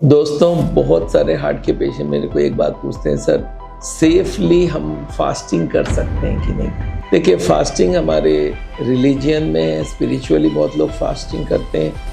दोस्तों, बहुत सारे हार्ट के पेशेंट मेरे को एक बात पूछते हैं, सर सेफली हम फास्टिंग कर सकते हैं कि नहीं। देखिए, फास्टिंग हमारे रिलीजियन में, स्पिरिचुअली बहुत लोग फास्टिंग करते हैं।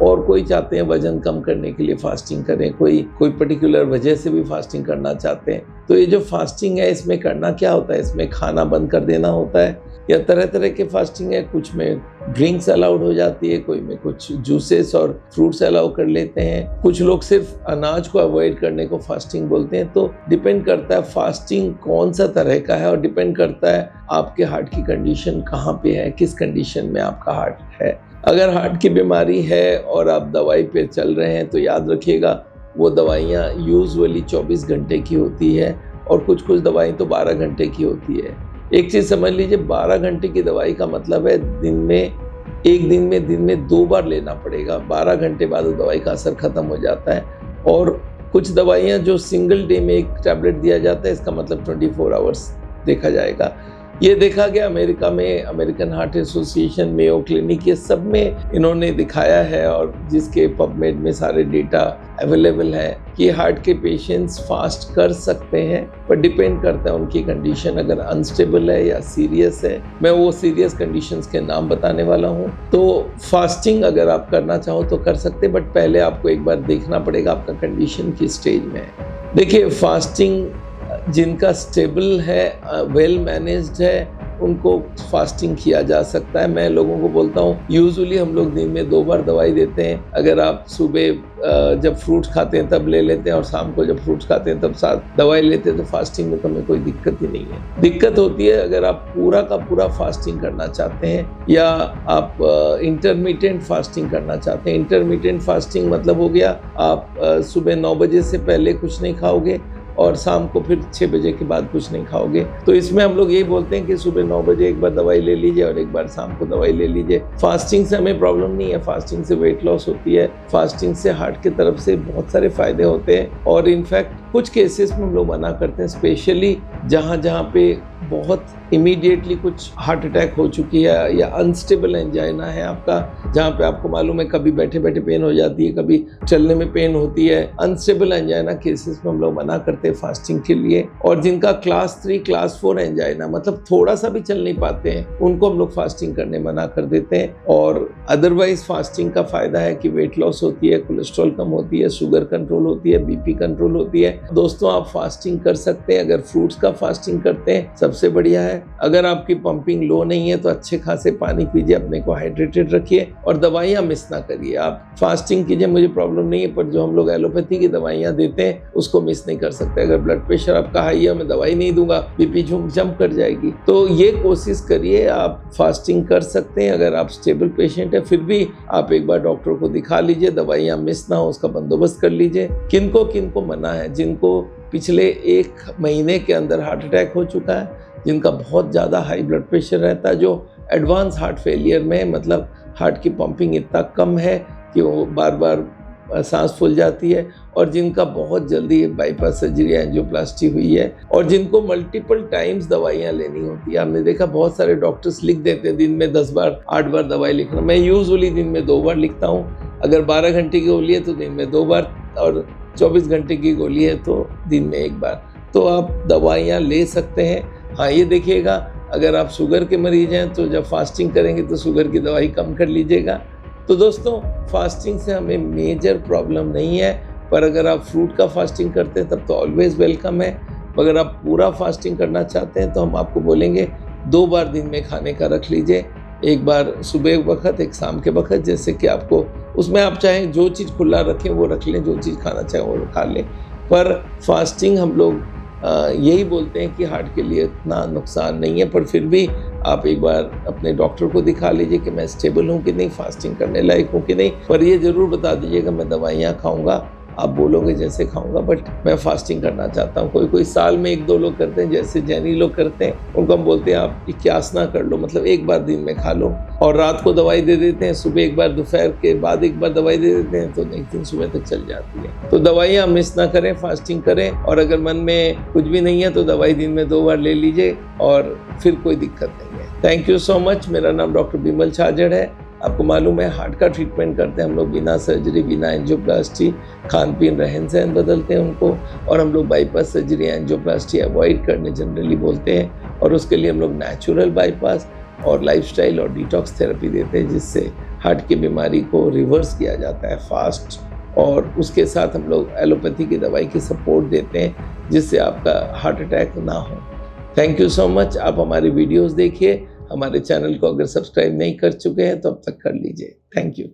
और कोई चाहते हैं वजन कम करने के लिए फास्टिंग करें, कोई पर्टिकुलर वजह से भी फास्टिंग करना चाहते हैं। तो ये जो फास्टिंग है, इसमें करना क्या होता है, इसमें खाना बंद कर देना होता है या तरह तरह के फास्टिंग है। कुछ में ड्रिंक्स अलाउड हो जाती है, कोई में कुछ जूसेस और फ्रूट्स अलाउ कर लेते हैं। कुछ लोग सिर्फ अनाज को अवॉइड करने को फास्टिंग बोलते हैं। तो डिपेंड करता है फास्टिंग कौन सा तरह का है और डिपेंड करता है आपके हार्ट की कंडीशन कहाँ पे है, किस कंडीशन में आपका हार्ट है। अगर हार्ट की बीमारी है और आप दवाई पे चल रहे हैं तो याद रखिएगा, वो दवाइयाँ यूजुअली 24 घंटे की होती है और कुछ दवाई तो 12 घंटे की होती है। एक चीज़ समझ लीजिए, 12 घंटे की दवाई का मतलब है दिन में 2 बार लेना पड़ेगा। 12 घंटे बाद दवाई का असर खत्म हो जाता है। और कुछ दवाइयाँ जो सिंगल डे में एक टैबलेट दिया जाता है, इसका मतलब 24 आवर्स देखा जाएगा। ये देखा गया अमेरिका में, American heart association, Mayo clinic, ये सब में इन्होंने दिखाया है और जिसके पबमेड में सारे डेटा अवेलेबल है कि हार्ट के पेशेंट्स फास्ट कर सकते हैं, पर डिपेंड करता है उनकी कंडीशन अगर अनस्टेबल है या सीरियस है। मैं वो सीरियस कंडीशंस के नाम बताने वाला हूँ। तो फास्टिंग अगर आप करना चाहो तो कर सकते, बट पहले आपको एक बार देखना पड़ेगा आपका कंडीशन किस स्टेज में है। देखिए, फास्टिंग जिनका स्टेबल है, वेल मैनेज्ड है, उनको फास्टिंग किया जा सकता है। मैं लोगों को बोलता हूँ, यूजुअली हम लोग दिन में 2 बार दवाई देते हैं। अगर आप सुबह जब फ्रूट्स खाते हैं तब ले लेते हैं और शाम को जब फ्रूट्स खाते हैं तब साथ दवाई लेते हैं, तो फास्टिंग में तो हमें कोई दिक्कत ही नहीं है। दिक्कत होती है अगर आप पूरा का पूरा फास्टिंग करना चाहते हैं या आप इंटरमिटेंट फास्टिंग करना चाहते हैं। इंटरमिटेंट फास्टिंग मतलब हो गया, आप सुबह 9 बजे से पहले कुछ नहीं खाओगे और शाम को फिर 6 बजे के बाद कुछ नहीं खाओगे। तो इसमें हम लोग यही बोलते हैं कि सुबह 9 बजे एक बार दवाई ले लीजिए और एक बार शाम को दवाई ले लीजिए। फास्टिंग से हमें प्रॉब्लम नहीं है, फास्टिंग से वेट लॉस होती है, फास्टिंग से हार्ट की तरफ से बहुत सारे फायदे होते हैं। और इनफैक्ट कुछ केसेस में हम लोग मना करते हैं, स्पेशली जहाँ पे बहुत इमीडिएटली कुछ हार्ट अटैक हो चुकी है या अनस्टेबल एंजाइना है आपका, जहाँ पे आपको मालूम है कभी बैठे बैठे पेन हो जाती है, कभी चलने में पेन होती है। अनस्टेबल एंजाइना केसेस में हम लोग मना करते हैं फास्टिंग के लिए। और जिनका क्लास 3 क्लास 4 एंजाइना, मतलब थोड़ा सा भी चल नहीं पाते हैं, उनको हम लोग फास्टिंग करने मना कर देते हैं। और अदरवाइज फास्टिंग का फायदा है कि वेट लॉस होती है, कोलेस्ट्रॉल कम होती है, शुगर कंट्रोल होती है, बीपी कंट्रोल होती है। दोस्तों, आप फास्टिंग कर सकते हैं। अगर फ्रूट्स का फास्टिंग करते हैं सबसे बढ़िया है। अगर आपकी पंपिंग लो नहीं है तो अच्छे खासे पानी पीजिए, अपने को हाइड्रेटेड रखिए और दवाइयाँ मिस ना करिए। आप फास्टिंग कीजिए, मुझे प्रॉब्लम नहीं है, पर जो हम लोग एलोपैथी की दवाइयाँ देते हैं उसको मिस नहीं कर सकते। अगर ब्लड प्रेशर आपका हाई है, मैं दवाई नहीं दूंगा, बीपी जंप कर जाएगी। तो ये कोशिश करिए, आप फास्टिंग कर सकते हैं। अगर आप स्टेबल पेशेंट है, फिर भी आप एक बार डॉक्टर को दिखा लीजिए, दवाइयाँ मिस ना हो उसका बंदोबस्त कर लीजिए। किनको मना है, जिनको पिछले 1 महीने के अंदर हार्ट अटैक हो चुका है, जिनका बहुत ज़्यादा हाई ब्लड प्रेशर रहता है, जो एडवांस हार्ट फेलियर में, मतलब हार्ट की पंपिंग इतना कम है कि वो बार बार सांस फूल जाती है, और जिनका बहुत जल्दी बाईपास सर्जरी एंजियोप्लास्टी हुई है, और जिनको मल्टीपल टाइम्स दवाइयाँ लेनी होती है। हमने देखा बहुत सारे डॉक्टर्स लिख देते हैं दिन में 10 बार 8 बार दवाई लिखना। मैं यूजुअली दिन में 2 बार लिखता हूँ। अगर 12 घंटे की गोली है तो दिन में 2 बार, और 24 घंटे की गोली है तो दिन में 1 बार। तो आप दवाइयाँ ले सकते हैं। हाँ, ये देखिएगा, अगर आप शुगर के मरीज हैं तो जब फास्टिंग करेंगे तो शुगर की दवाई कम कर लीजिएगा। तो दोस्तों, फास्टिंग से हमें मेजर प्रॉब्लम नहीं है, पर अगर आप फ्रूट का फास्टिंग करते हैं तब तो ऑलवेज वेलकम है। अगर आप पूरा फास्टिंग करना चाहते हैं तो हम आपको बोलेंगे 2 बार दिन में खाने का रख लीजिए, एक बार सुबह वक्त, एक शाम के वक्त, जैसे कि आपको उसमें आप चाहें जो चीज़ खुला रखें वो रख लें, जो चीज़ खाना चाहें वो खा लें। पर फास्टिंग हम लोग यही बोलते हैं कि हार्ट के लिए इतना नुकसान नहीं है, पर फिर भी आप एक बार अपने डॉक्टर को दिखा लीजिए कि मैं स्टेबल हूँ कि नहीं, फास्टिंग करने लायक हूँ कि नहीं। पर ये ज़रूर बता दीजिएगा मैं दवाइयाँ खाऊँगा आप बोलोगे जैसे खाऊंगा, बट मैं फास्टिंग करना चाहता हूँ। कोई साल में 1-2 लोग करते हैं, जैसे जैनी लोग करते हैं, उनको हम बोलते हैं आप इक्यासना कर लो, मतलब एक बार दिन में खा लो, और रात को दवाई दे देते हैं, सुबह एक बार, दोपहर के बाद एक बार दवाई दे देते हैं, तो एक दिन सुबह तक चल जाती है। तो दवाइयाँ मिस ना करें, फास्टिंग करें, और अगर मन में कुछ भी नहीं है तो दवाई दिन में 2 बार ले लीजिए और फिर कोई दिक्कत नहीं है। Thank you so much. मेरा नाम डॉक्टर बिमल छाजड़ है। आपको मालूम है हार्ट का ट्रीटमेंट करते हैं हम लोग बिना सर्जरी, बिना एंजियोप्लास्टी, खान पीन रहन सहन बदलते हैं उनको, और हम लोग बाईपास सर्जरी एंजियोप्लास्टी अवॉइड करने जनरली बोलते हैं, और उसके लिए हम लोग नेचुरल बाईपास और लाइफस्टाइल और डिटॉक्स थेरेपी देते हैं, जिससे हार्ट की बीमारी को रिवर्स किया जाता है फास्ट, और उसके साथ हम लोग एलोपैथी की दवाई की सपोर्ट देते हैं, जिससे आपका हार्ट अटैक ना हो। Thank you so much. आप हमारे वीडियोस देखिए, हमारे चैनल को अगर सब्सक्राइब नहीं कर चुके हैं तो अब तक कर लीजिए। Thank you.